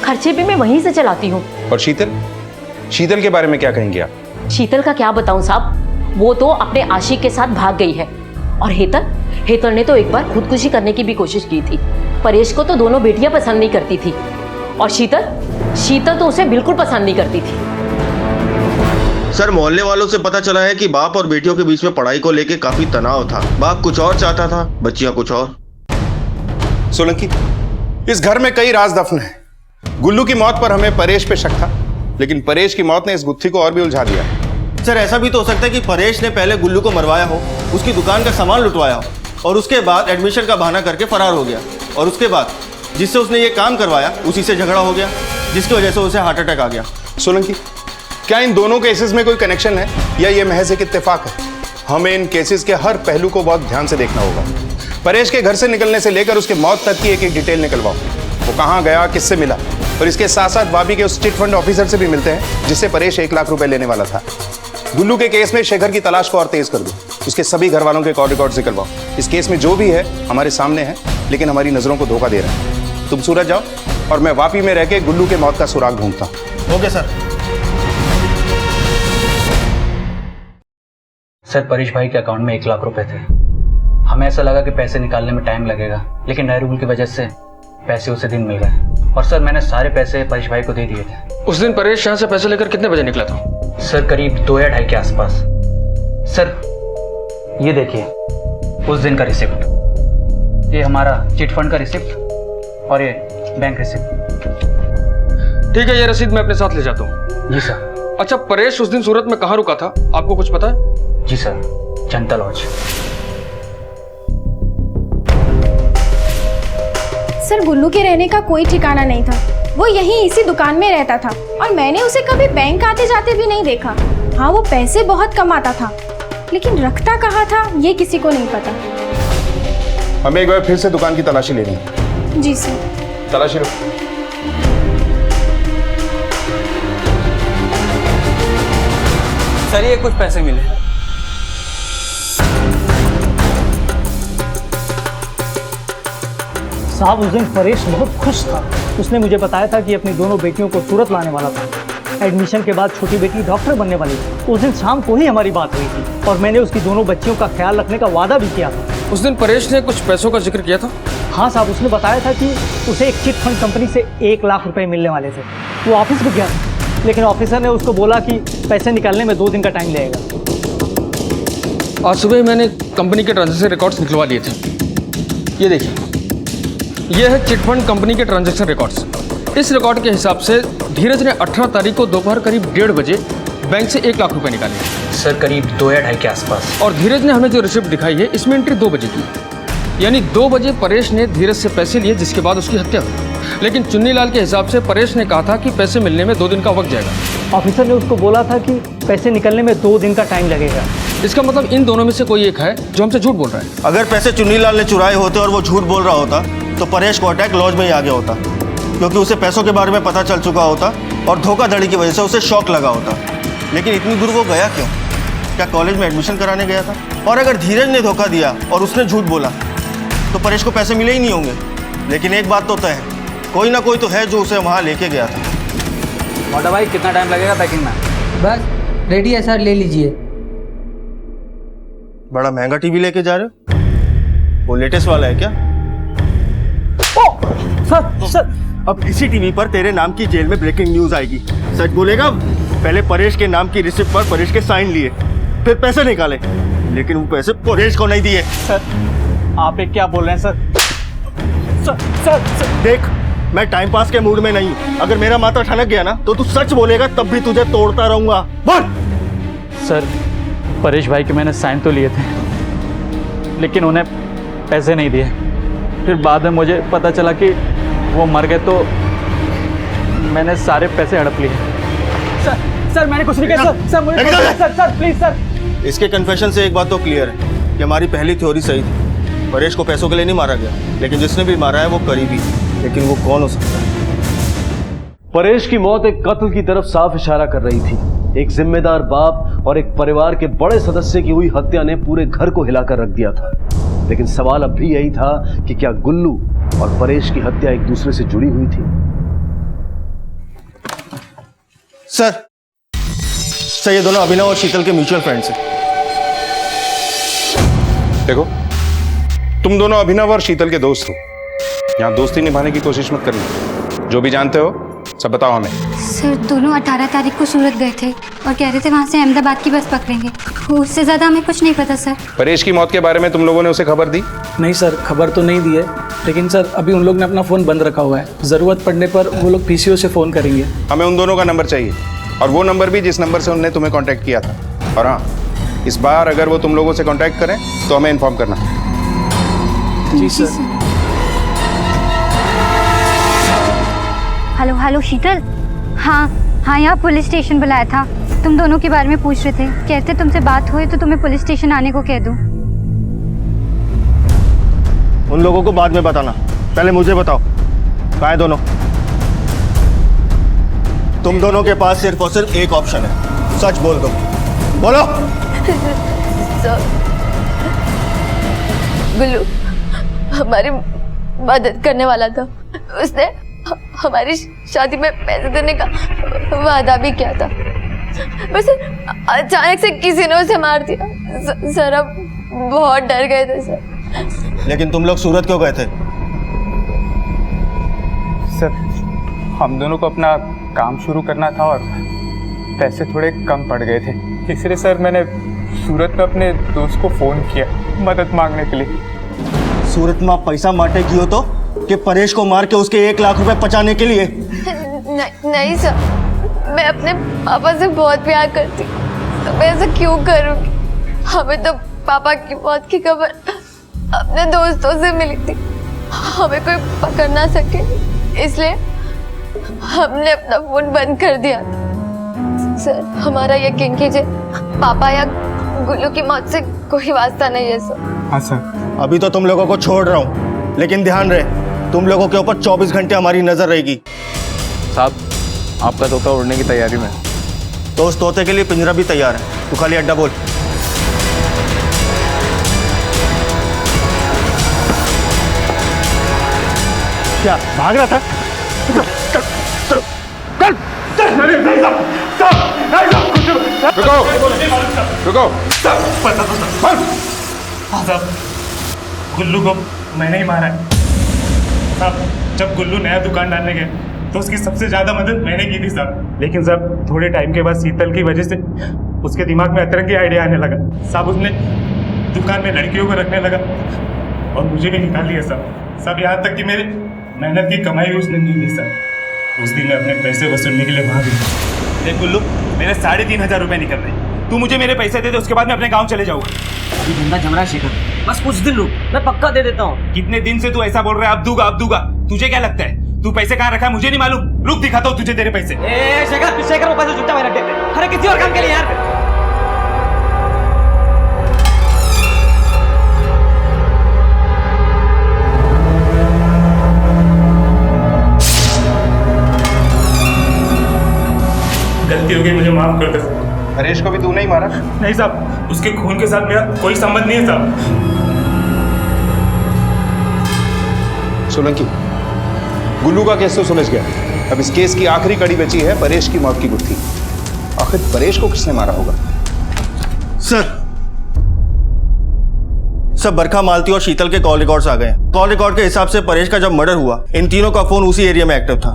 खर्चे भी मैं वहीं से चलाती हूँ। और शीतल के बारे में क्या कहेंगे आप? शीतल का क्या बताऊं साहब, वो तो अपने आशिक के साथ भाग गई है। और हेतल ने तो एक बार खुदकुशी करने की भी कोशिश की थी। परेश को तो दोनों बेटियां पसंद नहीं करती थी, और शीतल तो उसे बिल्कुल पसंद नहीं करती थी। सर, मोहल्ले वालों से पता चला है कि बाप और बेटियों के बीच में पढ़ाई को लेकर काफी तनाव था। बाप कुछ और चाहता था, बच्चियां कुछ और। सोलंकी, इस घर में कई राज दफन है, गुल्लू की मौत पर हमें परेश पे शक था, लेकिन परेश की मौत ने इस गुत्थी को और भी उलझा दिया। सर ऐसा भी तो हो सकता है कि परेश ने पहले गुल्लू को मरवाया हो, उसकी दुकान का सामान लुटवाया हो और उसके बाद एडमिशन का बहाना करके फरार हो गया, और उसके बाद जिससे उसने ये काम करवाया उसी से झगड़ा हो गया, जिसकी वजह से उसे हार्ट अटैक आ गया। सोलंकी, क्या इन दोनों केसेस में कोई कनेक्शन है या ये महज एक इत्तेफाक है? हमें इन केसेस के हर पहलू को बहुत ध्यान से देखना होगा। परेश के घर से निकलने से लेकर उसके मौत तक की एक एक डिटेल निकलवाओ। वो कहाँ गया, किससे मिला, और इसके साथ साथ वापी के उस चिट फंड ऑफिसर से भी मिलते हैं जिससे परेश 1 लाख रुपए लेने वाला था। गुल्लू के केस में शेखर की तलाश को और तेज कर दो। उसके सभी घर वालों के कॉल रिकॉर्ड निकलवाओ। इस केस में जो भी है हमारे सामने है, लेकिन हमारी नजरों को धोखा दे रहा है। तुम सूरत जाओ और मैं वापी में रह के गुल्लू के मौत का सुराग ढूंढता हूं। Okay sir. सर परेश भाई के अकाउंट में 1 लाख रुपए थे। हमें ऐसा लगा कि पैसे निकालने में टाइम लगेगा, लेकिन नए रूल की वजह से पैसे उसी दिन मिल गए। और सर मैंने सारे पैसे परेश भाई को दे दिए थे। उस दिन परेश यहाँ से पैसे लेकर कितने बजे निकला था? सर करीब 2 या 2:30 के आसपास। सर ये देखिए उस दिन का रिसिप्ट, ये हमारा चिट फंड का रिसिप्ट और ये बैंक रिसिप्ट। ठीक है, ये रसीद मैं अपने साथ ले जाता हूँ। जी सर। अच्छा, परेश उस दिन सूरत में कहाँ रुका था, आपको कुछ पता है? जी सर, जनता लॉज। सर गुल्लू के रहने का कोई ठिकाना नहीं था। वो यहीं इसी दुकान में रहता था और मैंने उसे कभी बैंक आते जाते भी नहीं देखा। हाँ वो पैसे बहुत कमाता था, लेकिन रखता कहाँ था ये किसी को नहीं पता। हमें एक बार फिर से दुकान की तलाशी लेनी है। जी सर। तलाशी लो। सर ये कुछ पैसे मिले। साहब उस दिन परेश बहुत खुश था। उसने मुझे बताया था कि अपनी दोनों बेटियों को सूरत लाने वाला था। एडमिशन के बाद छोटी बेटी डॉक्टर बनने वाली थी। उस दिन शाम को ही हमारी बात हुई थी और मैंने उसकी दोनों बच्चियों का ख्याल रखने का वादा भी किया था। उस दिन परेश ने कुछ पैसों का जिक्र किया था? हाँ साहब, उसने बताया था कि उसे एक चिट फंड कंपनी से 1 लाख रुपए मिलने वाले थे। वो ऑफिस भी गया, लेकिन ऑफिसर ने उसको बोला कि पैसे निकालने में 2 दिन का टाइम लगेगा। आज सुबह मैंने कंपनी के ट्रांजैक्शन रिकॉर्ड्स निकलवा लिए थे। ये देखिए, ये है चिट फंड कंपनी के ट्रांजैक्शन रिकॉर्ड्स। इस रिकॉर्ड के हिसाब से धीरज ने 18 तारीख को दोपहर करीब 1:30 बजे बैंक से 1 लाख रुपए निकाले। सर करीब 2 या 2:30 के आसपास। और धीरज ने हमें जो रिसिप्ट दिखाई है इसमें एंट्री 2 बजे की, यानी 2 बजे परेश ने धीरज से पैसे लिए, जिसके बाद उसकी हत्या हुई। लेकिन चुन्नीलाल के हिसाब से परेश ने कहा था कि पैसे मिलने में 2 दिन का वक्त जाएगा। ऑफिसर ने उसको बोला था कि पैसे निकलने में 2 दिन का टाइम लगेगा। इसका मतलब इन दोनों में से कोई एक है जो हमसे झूठ बोल रहा है। अगर पैसे चुन्नीलाल ने चुराए होते और वो झूठ बोल रहा होता तो परेश को अटैक लॉज में ही आ गया होता, क्योंकि उसे पैसों के बारे में पता चल चुका होता और धोखाधड़ी की वजह से उसे शॉक लगा होता। लेकिन इतनी दूर वो गया क्यों? क्या कॉलेज में एडमिशन कराने गया था? और अगर धीरज ने धोखा दिया और उसने झूठ बोला तो परेश को पैसे मिले ही नहीं होंगे। लेकिन एक बात तो तय है, कोई ना कोई तो है जो उसे वहाँ लेके गया था। मोटा भाई कितना टाइम लगेगा पैकिंग में? बस रेडी है सर, ले लीजिए। बड़ा महंगा टीवी लेके जा रहे हो? वो लेटेस्ट वाला है क्या? सर अब इसी टीवी पर तेरे नाम की जेल में ब्रेकिंग न्यूज आएगी। सच बोलेगा? पहले परेश के नाम की रिसिप्ट पर परेश के साइन लिए, फिर पैसे निकाले, लेकिन वो पैसे परेश को नहीं दिए। सर आप एक क्या बोल रहे हैं सर? सर देख, मैं टाइम पास के मूड में नहीं हूँ। अगर मेरा माथा ठनक गया ना तो तू सच बोलेगा, तब भी तुझे तोड़ता रहूंगा। बोल। सर परेश भाई के मैंने साइन तो लिए थे, लेकिन उन्हें पैसे नहीं दिए। फिर बाद में मुझे पता चला कि वो मर गए, तो मैंने सारे पैसे हड़प लिए। सर मैंने कुछ नहीं किया सर। सर मुझे सर प्लीज सर। इसके कन्फेशन से एक बात तो क्लियर है कि हमारी पहली थ्योरी सही थी। परेश को पैसों के लिए नहीं मारा गया, लेकिन जिसने भी मारा है वो करीबी। लेकिन वो कौन हो सकता है? परेश की मौत एक कत्ल की तरफ साफ इशारा कर रही थी। एक जिम्मेदार बाप और एक परिवार के बड़े सदस्य की हुई हत्या ने पूरे घर को हिलाकर रख दिया था। लेकिन सवाल अब भी यही था कि क्या गुल्लू और परेश की हत्या एक दूसरे से जुड़ी हुई थी? सर ये दोनों अभिनव और शीतल के म्यूचुअल फ्रेंड्स हैं। देखो, तुम दोनों अभिनव और शीतल के दोस्त हो। यहाँ दोस्ती निभाने की कोशिश मत करना। जो भी जानते हो सब बताओ हमें। सर दोनों 18 तारीख को सूरत गए थे और कह रहे थे वहाँ से अहमदाबाद की बस पकड़ेंगे। उससे ज़्यादा हमें कुछ नहीं पता सर। परेश की मौत के बारे में तुम लोगों ने उसे खबर दी? नहीं सर, खबर तो नहीं दी है, लेकिन सर अभी उन लोग ने अपना फ़ोन बंद रखा हुआ है, ज़रूरत पड़ने पर वो लोग पीसीओ से फ़ोन करेंगे। हमें उन दोनों का नंबर चाहिए, और वो नंबर भी जिस नंबर से उन्होंने तुम्हें कांटेक्ट किया था। और हाँ, इस बार अगर वो तुम लोगों से कांटेक्ट करें तो हमें इन्फॉर्म करना। जी सर। हेलो हेलो शीतल। हाँ यहाँ पुलिस स्टेशन बुलाया था, तुम दोनों के बारे में पूछ रहे थे, कहते तुमसे बात हुई तो तुम्हें पुलिस स्टेशन आने को कह दूं। उन लोगों को बाद में बताना, पहले मुझे बताओ कहाँ है दोनों। तुम दोनों के पास सिर्फ और सिर्फ एक ऑप्शन है, सच बोल दो। बोलो। गुल्लू हमारी मदद करने वाला था, उसने हमारी शादी में पैसे देने का वादा भी किया था, वैसे अचानक से किसी ने उसे मार दिया। सर अब बहुत डर गए थे सर। लेकिन तुम लोग सूरत क्यों गए थे? सर हम दोनों को अपना काम शुरू करना था और पैसे थोड़े कम पड़ गए थे, इसलिए सर मैंने सूरत में अपने दोस्त को फ़ोन किया मदद मांगने के लिए। सूरत में पैसा माटे की हो तो कि परेश को मार के उसके 1 लाख रुपए बचाने के लिए? नहीं सर, मैं अपने पापा से बहुत प्यार करती, तो मैं ऐसा क्यों करूँगी? हमें तो पापा की मौत की खबर अपने दोस्तों से मिली थी, हमें कोई पकड़ ना सके, इसलिए हमने अपना फोन बंद कर दिया। सर हमारा यकीन कीजिए, पापा या गुल्लू की मौत से कोई वास्ता नहीं है सर। हाँ सर। अभी तो तुम लोगों को छोड़ रहा हूँ, लेकिन ध्यान रहे तुम लोगों के ऊपर 24 घंटे हमारी नजर रहेगी। साहब आपका तोता उड़ने की तैयारी में। तो उस तोते के लिए पिंजरा भी तैयार है, तू खाली अड्डा बोल। क्या भाग रहा था? रुको। गुल्लू को मैंने ही मारा है साहब। जब गुल्लू नया दुकान डालने गए तो उसकी सबसे ज्यादा मदद मैंने की थी साहब, लेकिन साहब थोड़े टाइम के बाद शीतल की वजह से उसके दिमाग में अतरंगी आइडिया आने लगा साहब। उसने दुकान में लड़कियों को रखने लगा और मुझे भी निकाल दिया साहब। यहाँ तक कि मेरे मेहनत की कमाई उसने नहीं दी साहब। उस दिन मैं अपने पैसे वसूलने के लिए वहाँ गया। देख गुल्लू, मेरे 3,500 रुपये निकल रहे, तू मुझे मेरे पैसे दे दे, उसके बाद मैं अपने गाँव चले जाऊँगा। अभी धंधा जम रहा है शेखर, बस कुछ दिन रुक, मैं पक्का दे देता हूँ। कितने दिन से तू ऐसा बोल रहा है, अब दूंगा। तुझे क्या लगता है तू पैसे कहाँ रखा है मुझे नहीं मालूम। रुक दिखाता हूँ तुझे तेरे पैसे। शेखर वो पैसे जुटा मेरा, अरे किसी और काम के लिए यार। गलती हो गई, मुझे माफ कर दे। परेश को भी तूने ही मारा? नहीं साहब, उसके खून के साथ मेरा कोई संबंध नहीं है साहब। सोलंकी, गुल्लू का केस तो सुलझ गया, अब इस केस की आखिरी कड़ी बची है परेश की मौत की गुत्थी। आखिर परेश को किसने मारा होगा? सर बरखा मालती और शीतल के कॉल रिकॉर्ड्स आ गए। कॉल रिकॉर्ड के हिसाब से परेश का जब मर्डर हुआ इन तीनों का फोन उसी एरिया में एक्टिव था।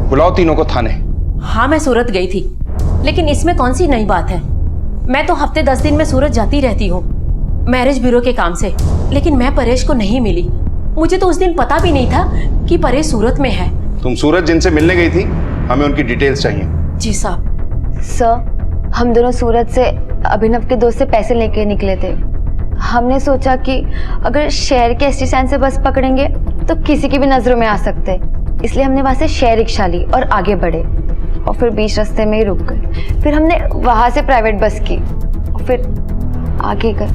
बुलाओ तीनों को थाने। हाँ मैं सूरत गई थी, लेकिन इसमें कौन सी नई बात है? मैं तो हफ्ते 10 दिन में सूरत जाती रहती हूँ मैरिज ब्यूरो के काम से, लेकिन मैं परेश को नहीं मिली। मुझे तो उस दिन पता भी नहीं था कि परेश सूरत में है। तुम सूरत जिनसे मिलने गई थी, हमें उनकी डिटेल्स चाहिए। जी साहब। सर हम दोनों सूरत से अभिनव के दोस्त से पैसे लेके निकले थे। हमने सोचा कि अगर शहर के एसटी स्टैंड से बस पकड़ेंगे तो किसी की भी नजरों में आ सकते, इसलिए हमने वहां से शेयर रिक्शा ली और आगे बढ़े, और फिर बीच रास्ते में ही रुक गए। फिर हमने वहां से प्राइवेट बस की और फिर आगे गए,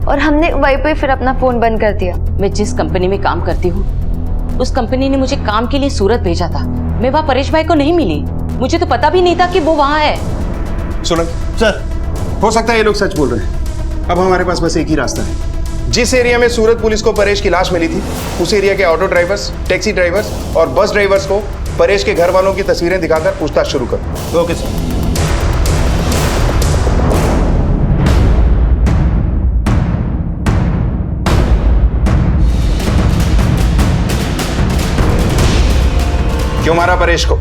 और हमने वहीं पे फिर अपना फोन बंद कर दिया। मैं जिस कंपनी में काम करती हूँ उस कंपनी ने मुझे काम के लिए सूरत भेजा था। मैं वहाँ परेश भाई को नहीं मिली, मुझे तो पता भी नहीं था कि वो वहाँ है। सुनो सर, हो सकता है ये लोग सच बोल रहे हैं। अब हमारे पास बस एक ही रास्ता है। जिस एरिया में सूरत पुलिस को परेश की लाश मिली थी, उस एरिया के ऑटो ड्राइवर्स, टैक्सी ड्राइवर्स और बस ड्राइवर्स को परेश के घर वालों की तस्वीरें दिखाकर पूछताछ शुरू करो। Okay sir. क्यों मारा परेश को?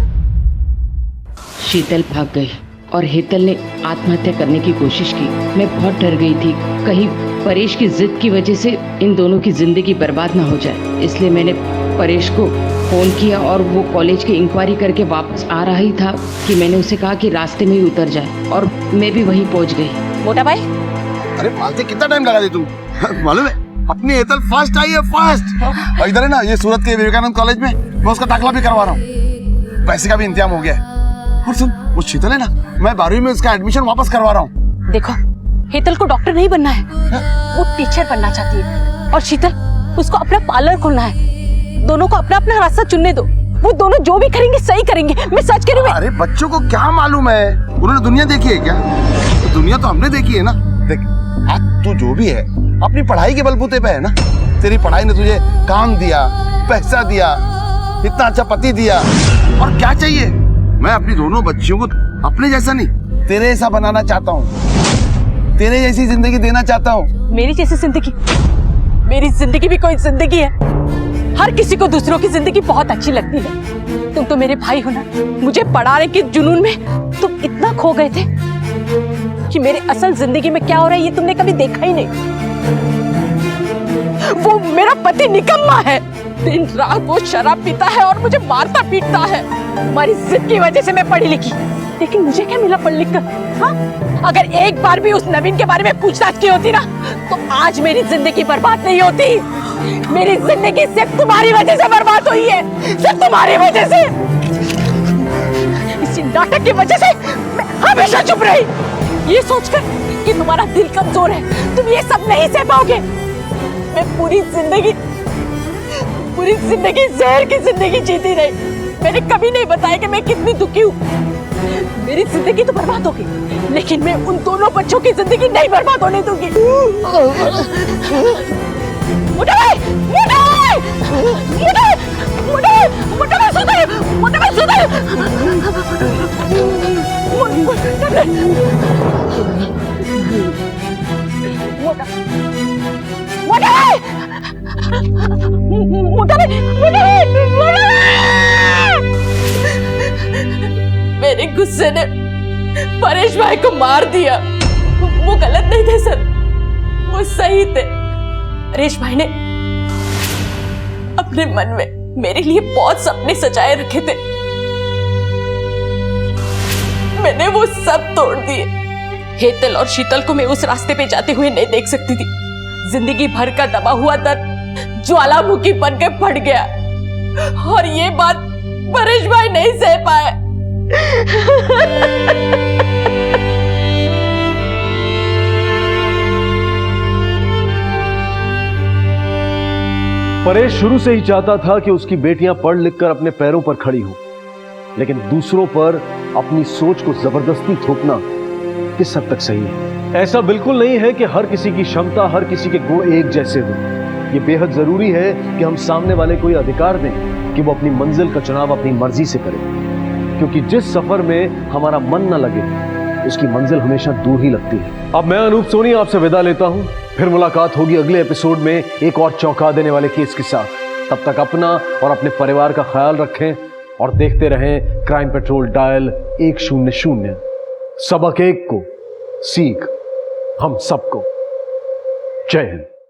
शीतल भाग गई और हेतल ने आत्महत्या करने की कोशिश की। मैं बहुत डर गई थी, कहीं परेश की जिद की वजह से इन दोनों की जिंदगी बर्बाद ना हो जाए, इसलिए मैंने परेश को फ़ोन किया और वो कॉलेज की इंक्वायरी करके वापस आ रहा ही था कि मैंने उसे कहा कि रास्ते में ही उतर जाए और मैं भी वहीं पहुंच गई। मोटा भाई, अरे फालतू कितना टाइम लगा दी तुम? मालूम है अपनी एतल फास्ट आई है, फास्ट। और इधर है ना ये सूरत के विवेकानंद कॉलेज में मैं उसका दाखिला भी करवा रहा हूँ, पैसे का भी इंतजाम हो गया है। और सुन वो शीतल है ना, मैं 12वीं में उसका एडमिशन वापस करवा रहा हूँ। देखो शीतल को डॉक्टर नहीं बनना है, वो टीचर बनना चाहती है और शीतल उसको अपना पार्लर खोलना है। दोनों को अपना अपना रास्ता चुनने दो, वो दोनों जो भी करेंगे सही करेंगे, मैं सच कह रही हूँ। अरे बच्चों को क्या मालूम है, उन्होंने दुनिया देखी है क्या? तो दुनिया तो हमने देखी है ना। देख आज तू जो भी है अपनी पढ़ाई के बलबूते पे है ना। तेरी पढ़ाई ने तुझे काम दिया, पैसा दिया, इतना अच्छा पति दिया, और क्या चाहिए? मैं अपनी दोनों बच्चियों को अपने जैसा नहीं तेरे जैसा बनाना चाहता हूँ, तेरे जैसी जिंदगी देना चाहता हूँ। मेरी जैसी जिंदगी? मेरी जिंदगी भी कोई जिंदगी है? हर किसी को दूसरों की जिंदगी बहुत अच्छी लगती है। तुम तो मेरे भाई हो ना, मुझे पढ़ाने के जुनून में तुम इतना खो गए थे कि मेरे असल जिंदगी में क्या हो रहा है ये तुमने कभी देखा ही नहीं। वो मेरा पति निकम्मा है, दिन रात वो शराब पीता है और मुझे मारता पीटता है। तुम्हारी जिद की वजह से मैं पढ़ी लिखी, लेकिन मुझे क्या मिला पढ़ लिख कर? हाँ? अगर एक बार भी उस नवीन के बारे में पूछताछ की होती ना तो आज मेरी जिंदगी बर्बाद नहीं होती। मेरी जिंदगी सिर्फ तुम्हारी वजह से बर्बाद हुई है, सिर्फ तुम्हारी वजह से। इसी नाटक की वजह से मैं हमेशा चुप रही, ये सोचकर कि तुम्हारा दिल कमजोर है, तुम ये सब नहीं सह पाओगे। मैं पूरी जिंदगी जहर की जिंदगी जीती रही। मैंने कभी नहीं बताया कि मैं कितनी दुखी हूँ। मेरी जिंदगी तो बर्बाद होगी, लेकिन मैं उन दोनों बच्चों की जिंदगी नहीं बर्बाद होने दूंगी। मोटा भाई, मोटा भाई, मोटा भाई, मोटा भाई, मोटा भाई सुधर, मोटा भाई सुधर, मोटा भाई, मोटा भाई, मोटा भाई, मेरे गुस्से ने परेश भाई को मार दिया। वो गलत नहीं थे सर, वो सही थे। परेश भाई ने अपने मन में मेरे लिए बहुत सपने सजाए रखे थे, मैंने वो सब तोड़ दिए। हेतल और शीतल को मैं उस रास्ते पे जाते हुए नहीं देख सकती थी। जिंदगी भर का दबा हुआ दर्द ज्वालामुखी बन के फट गया और ये बात परेश भाई नहीं सह पाए। परेश शुरू से ही चाहता था कि उसकी बेटियां पढ़ लिखकर अपने पैरों पर खड़ी हों, लेकिन दूसरों पर अपनी सोच को जबरदस्ती थोपना किस हद तक सही है? ऐसा बिल्कुल नहीं है कि हर किसी की क्षमता, हर किसी के गुण एक जैसे हो। यह बेहद जरूरी है कि हम सामने वाले को यह अधिकार दें कि वो अपनी मंजिल का चुनाव अपनी मर्जी से करे, क्योंकि जिस सफर में हमारा मन न लगे उसकी मंजिल हमेशा दूर ही लगती है। अब मैं अनूप सोनी आपसे विदा लेता हूं, फिर मुलाकात होगी अगले एपिसोड में एक और चौंका देने वाले केस के साथ। तब तक अपना और अपने परिवार का ख्याल रखें और देखते रहें क्राइम पेट्रोल डायल 100। सबक एक को सीख हम सबको। जय हिंद।